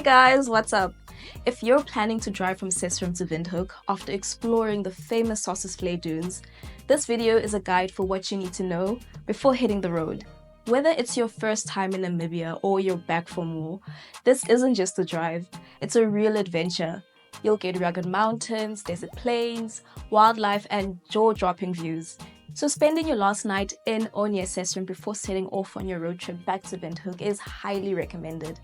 Hey guys, what's up? If you're planning to drive from Sesriem to Windhoek after exploring the famous Sossusvlei dunes, this video is a guide for what you need to know before hitting the road. Whether it's your first time in Namibia or you're back for more, this isn't just a drive, it's a real adventure. You'll get rugged mountains, desert plains, wildlife, and jaw-dropping views. So spending your last night in or near Sesriem before setting off on your road trip back to Windhoek is highly recommended.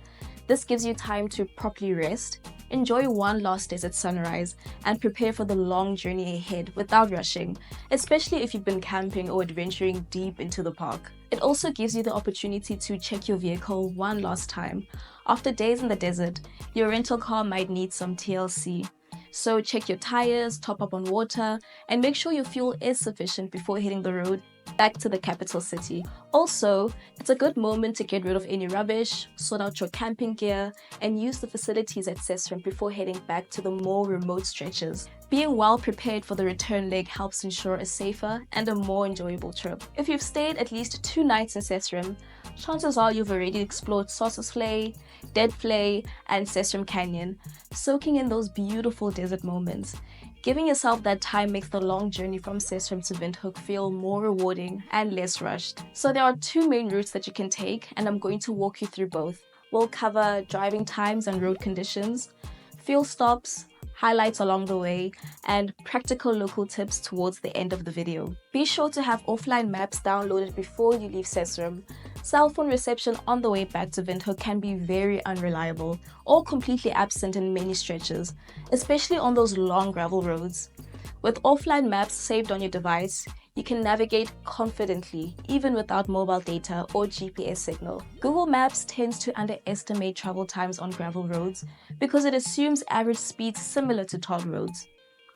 This gives you time to properly rest, enjoy one last desert sunrise, and prepare for the long journey ahead without rushing, especially if you've been camping or adventuring deep into the park. It also gives you the opportunity to check your vehicle one last time. After days in the desert, your rental car might need some TLC. So check your tires, top up on water, and make sure your fuel is sufficient before hitting the road back to the capital city. Also, it's a good moment to get rid of any rubbish, sort out your camping gear, and use the facilities at Sesriem before heading back to the more remote stretches. Being well prepared for the return leg helps ensure a safer and a more enjoyable trip. If you've stayed at least 2 nights in Sesriem, chances are you've already explored Sossusvlei, Deadvlei, and Sesriem Canyon, soaking in those beautiful desert moments. Giving yourself that time makes the long journey from Sesriem to Windhoek feel more rewarding and less rushed. So there are 2 main routes that you can take, and I'm going to walk you through both. We'll cover driving times and road conditions, fuel stops, highlights along the way, and practical local tips towards the end of the video. Be sure to have offline maps downloaded before you leave Sesriem. Cell phone reception on the way back to Windhoek can be very unreliable or completely absent in many stretches, especially on those long gravel roads. With offline maps saved on your device, you can navigate confidently, even without mobile data or GPS signal. Google Maps tends to underestimate travel times on gravel roads because it assumes average speeds similar to tarred roads.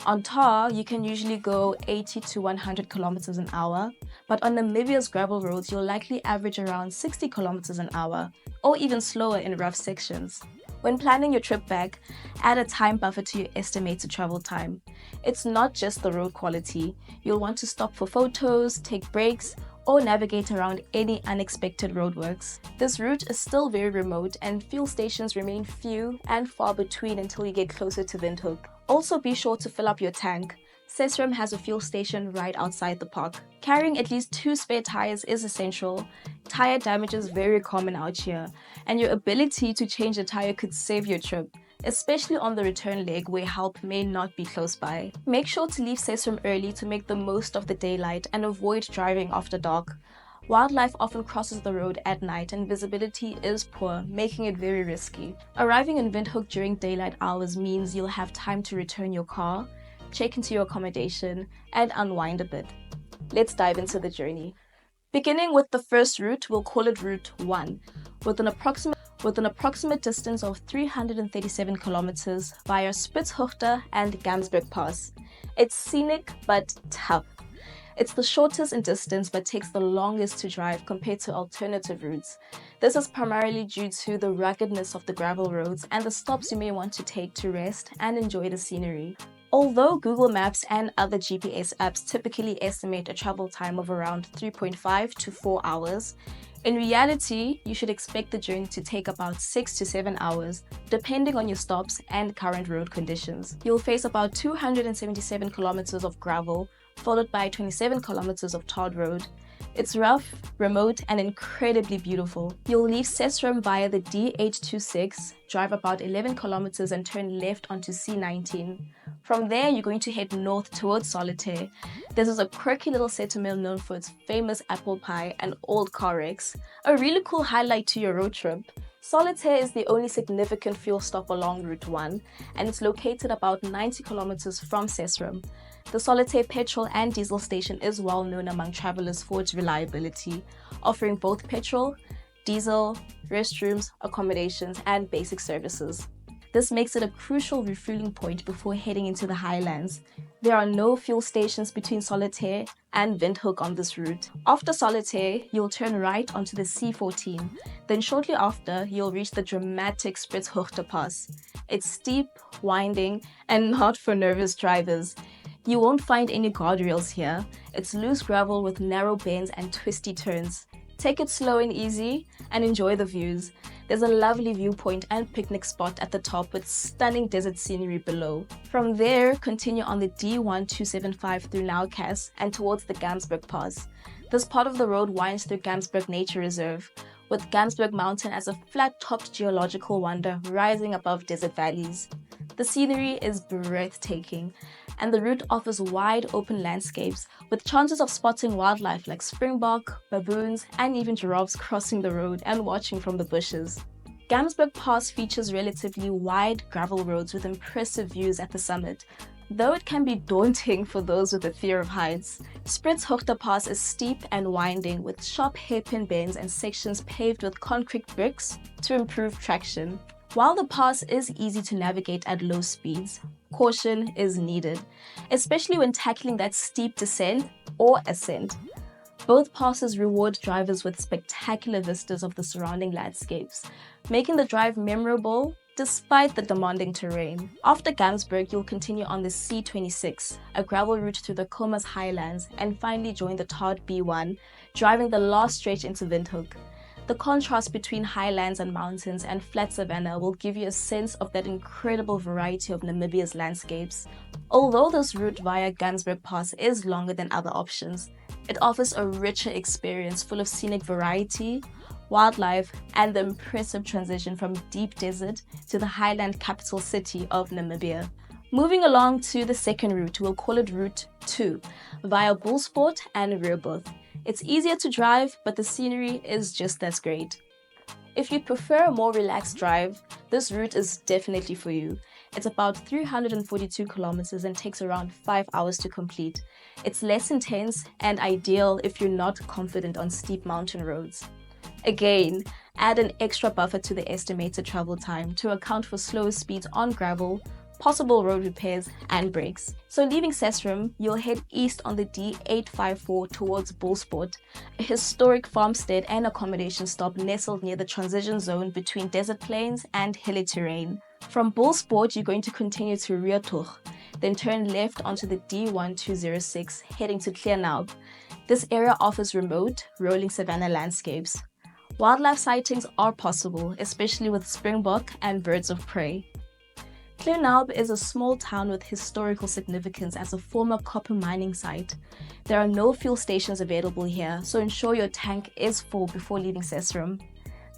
On tar, you can usually go 80 to 100 kilometers an hour, but on Namibia's gravel roads, you'll likely average around 60 kilometers an hour, or even slower in rough sections. When planning your trip back, add a time buffer to your estimated travel time. It's not just the road quality. You'll want to stop for photos, take breaks, or navigate around any unexpected roadworks. This route is still very remote and fuel stations remain few and far between until you get closer to Windhoek. Also be sure to fill up your tank. Sesriem has a fuel station right outside the park. Carrying at least 2 spare tires is essential. Tire damage is very common out here, and your ability to change a tire could save your trip, especially on the return leg where help may not be close by. Make sure to leave Sesriem early to make the most of the daylight and avoid driving after dark. Wildlife often crosses the road at night and visibility is poor, making it very risky. Arriving in Windhoek during daylight hours means you'll have time to return your car, check into your accommodation, and unwind a bit. Let's dive into the journey. Beginning with the first route, we'll call it Route 1, with an approximate distance of 337 kilometers via Spitzhoogte and Gamsberg Pass. It's scenic but tough. It's the shortest in distance but takes the longest to drive compared to alternative routes. This is primarily due to the ruggedness of the gravel roads and the stops you may want to take to rest and enjoy the scenery. Although Google Maps and other GPS apps typically estimate a travel time of around 3.5 to 4 hours, in reality, you should expect the journey to take about 6 to 7 hours, depending on your stops and current road conditions. You'll face about 277 kilometers of gravel, followed by 27 kilometers of tarred road. It's rough, remote, and incredibly beautiful. You'll leave Sesriem via the D826, drive about 11 kilometers and turn left onto C19. From there, you're going to head north towards Solitaire. This is a quirky little settlement known for its famous apple pie and old car wrecks. A really cool highlight to your road trip. Solitaire is the only significant fuel stop along Route 1, and it's located about 90 kilometers from Sesriem. The Solitaire petrol and diesel station is well known among travelers for its reliability, offering both petrol, diesel, restrooms, accommodations, and basic services. This makes it a crucial refueling point before heading into the highlands. There are no fuel stations between Solitaire and Windhoek on this route. After Solitaire, you'll turn right onto the C14. Then shortly after, you'll reach the dramatic Spitzhoogte Pass. It's steep, winding, and not for nervous drivers. You won't find any guardrails here. It's loose gravel with narrow bends and twisty turns. Take it slow and easy and enjoy the views. There's a lovely viewpoint and picnic spot at the top with stunning desert scenery below. From there, continue on the D1275 through Naukas and towards the Gamsberg Pass. This part of the road winds through Gamsberg Nature Reserve, with Gamsberg Mountain as a flat-topped geological wonder rising above desert valleys. The scenery is breathtaking, and the route offers wide open landscapes with chances of spotting wildlife like springbok, baboons, and even giraffes crossing the road and watching from the bushes. Gamsberg Pass features relatively wide gravel roads with impressive views at the summit, though it can be daunting for those with a fear of heights. Sossusvlei Pass is steep and winding with sharp hairpin bends and sections paved with concrete bricks to improve traction. While the pass is easy to navigate at low speeds, caution is needed, especially when tackling that steep descent or ascent. Both passes reward drivers with spectacular vistas of the surrounding landscapes, making the drive memorable despite the demanding terrain. After Gamsberg, you'll continue on the C26, a gravel route through the Khomas highlands, and finally join the Taad B1, driving the last stretch into Windhoek. The contrast between highlands and mountains and flat savanna will give you a sense of that incredible variety of Namibia's landscapes. Although this route via Gamsberg Pass is longer than other options, it offers a richer experience full of scenic variety, wildlife, and the impressive transition from deep desert to the highland capital city of Namibia. Moving along to the second route, we'll call it Route 2, via Bullsport and Rehoboth. It's easier to drive, but the scenery is just as great. If you prefer a more relaxed drive, this route is definitely for you. It's about 342 kilometers and takes around 5 hours to complete. It's less intense and ideal if you're not confident on steep mountain roads. Again, add an extra buffer to the estimated travel time to account for slower speeds on gravel, possible road repairs, and brakes. So leaving Sesriem, you'll head east on the D854 towards Bullsport, a historic farmstead and accommodation stop nestled near the transition zone between desert plains and hilly terrain. From Bullsport, you're going to continue to Windhoek, then turn left onto the D1206, heading to Kleernaub. This area offers remote, rolling savanna landscapes. Wildlife sightings are possible, especially with springbok and birds of prey. Kleernaub is a small town with historical significance as a former copper mining site. There are no fuel stations available here, so ensure your tank is full before leaving Sesriem.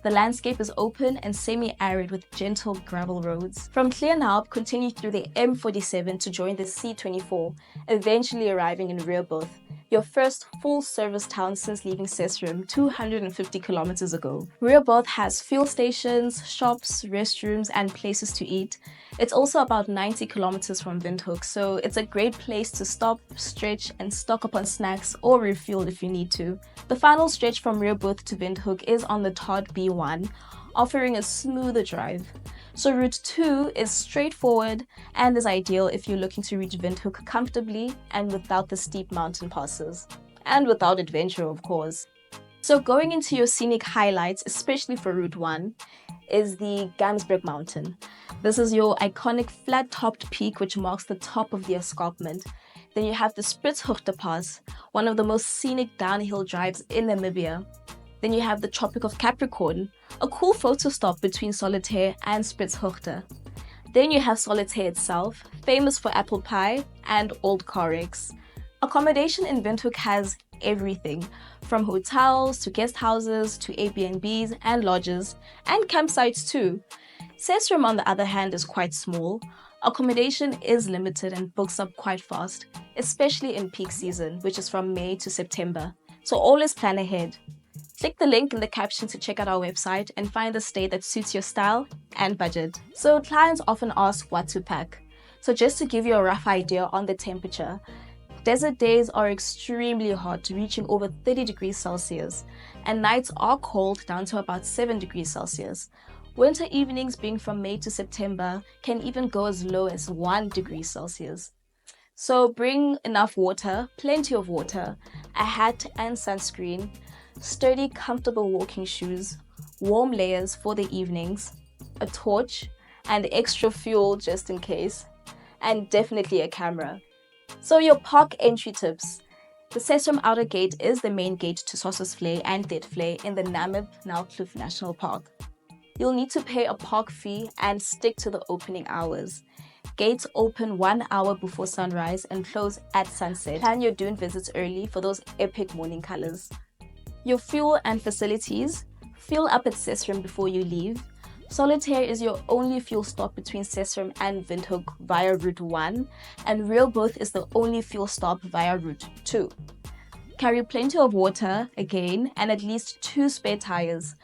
The landscape is open and semi-arid with gentle gravel roads. From Kleernaub, continue through the M47 to join the C24, eventually arriving in Rehoboth, your first full-service town since leaving Sesriem 250 kilometers ago. Rehoboth has fuel stations, shops, restrooms, and places to eat. It's also about 90 kilometers from Windhoek, so it's a great place to stop, stretch, and stock up on snacks or refuel if you need to. The final stretch from Rehoboth to Windhoek is on the Taad B1, offering a smoother drive. So Route 2 is straightforward and is ideal if you're looking to reach Windhoek comfortably and without the steep mountain passes. And without adventure, of course. So going into your scenic highlights, especially for Route 1, is the Gamsberg Mountain. This is your iconic flat-topped peak which marks the top of the escarpment. Then you have the Sossusvlei Pass, one of the most scenic downhill drives in Namibia. Then you have the Tropic of Capricorn, a cool photo stop between Solitaire and Sossusvlei. Then you have Solitaire itself, famous for apple pie and old car wrecks. Accommodation in Windhoek has everything, from hotels to guest houses to Airbnbs and lodges, and campsites too. Sesriem, on the other hand, is quite small. Accommodation is limited and books up quite fast, especially in peak season, which is from May to September. So always plan ahead. Click the link in the caption to check out our website and find the stay that suits your style and budget. So clients often ask what to pack. So just to give you a rough idea on the temperature, desert days are extremely hot, reaching over 30 degrees Celsius, and nights are cold down to about 7 degrees Celsius. Winter evenings, being from May to September, can even go as low as 1 degree Celsius. So bring enough water, plenty of water, a hat and sunscreen, sturdy, comfortable walking shoes, warm layers for the evenings, a torch, and extra fuel just in case, and definitely a camera. So your park entry tips. The Sesriem Outer Gate is the main gate to Sossusvlei and Deadvlei in the Namibia National Park. You'll need to pay a park fee and stick to the opening hours. Gates open 1 hour before sunrise and close at sunset. Plan your dune visits early for those epic morning colors. Your fuel and facilities. Fuel up at Sesriem before you leave. Solitaire is your only fuel stop between Sesriem and Windhoek via Route 1, and Rehoboth is the only fuel stop via Route 2. Carry plenty of water, again, and at least 2 spare tires.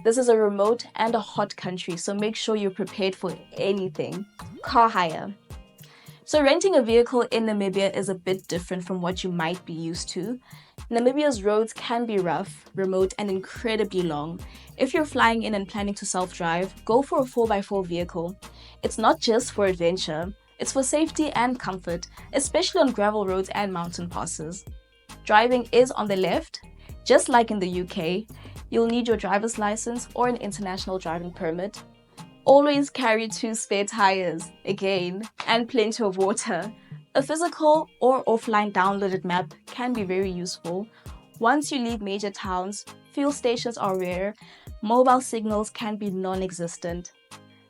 This is a remote and a hot country, so make sure you're prepared for anything. Car hire. So renting a vehicle in Namibia is a bit different from what you might be used to. Namibia's roads can be rough, remote, and incredibly long. If you're flying in and planning to self-drive, go for a 4x4 vehicle. It's not just for adventure, it's for safety and comfort, especially on gravel roads and mountain passes. Driving is on the left. Just like in the UK, you'll need your driver's license or an international driving permit. Always carry 2 spare tires, again, and plenty of water. A physical or offline downloaded map can be very useful. Once you leave major towns, fuel stations are rare, mobile signals can be non-existent.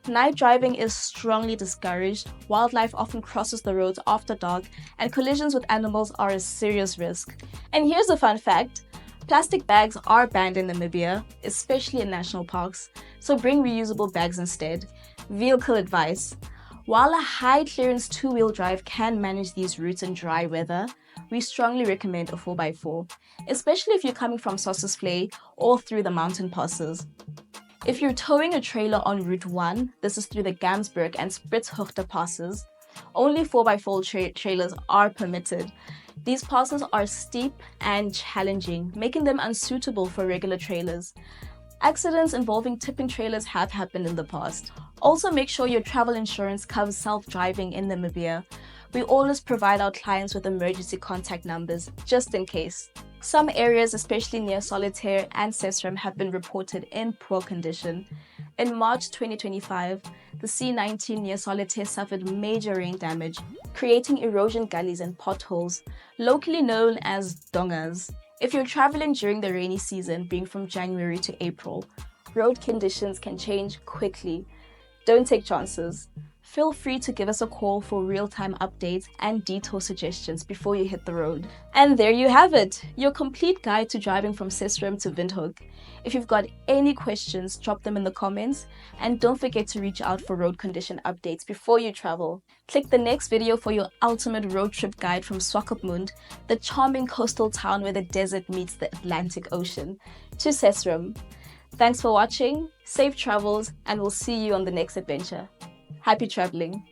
Night driving is strongly discouraged, wildlife often crosses the roads after dark, and collisions with animals are a serious risk. And here's a fun fact. Plastic bags are banned in Namibia, especially in national parks, so bring reusable bags instead. Vehicle advice. While a high-clearance 2-wheel drive can manage these routes in dry weather, we strongly recommend a 4x4, especially if you're coming from Sossusvlei or through the mountain passes. If you're towing a trailer on Route 1, this is through the Gamsberg and Spitshoogte passes, only 4x4 trailers are permitted. These passes are steep and challenging, making them unsuitable for regular trailers. Accidents involving tipping trailers have happened in the past. Also, make sure your travel insurance covers self-driving in Namibia. We always provide our clients with emergency contact numbers, just in case. Some areas, especially near Solitaire and Sesriem, have been reported in poor condition. In March 2025, the C19 near Solitaire suffered major rain damage, creating erosion gullies and potholes, locally known as dongas. If you're traveling during the rainy season, being from January to April, road conditions can change quickly. Don't take chances. Feel free to give us a call for real-time updates and detour suggestions before you hit the road. And there you have it, your complete guide to driving from Sesriem to Windhoek. If you've got any questions, drop them in the comments, and don't forget to reach out for road condition updates before you travel. Click the next video for your ultimate road trip guide from Swakopmund, the charming coastal town where the desert meets the Atlantic Ocean, to Sesriem. Thanks for watching, safe travels, and we'll see you on the next adventure. Happy traveling!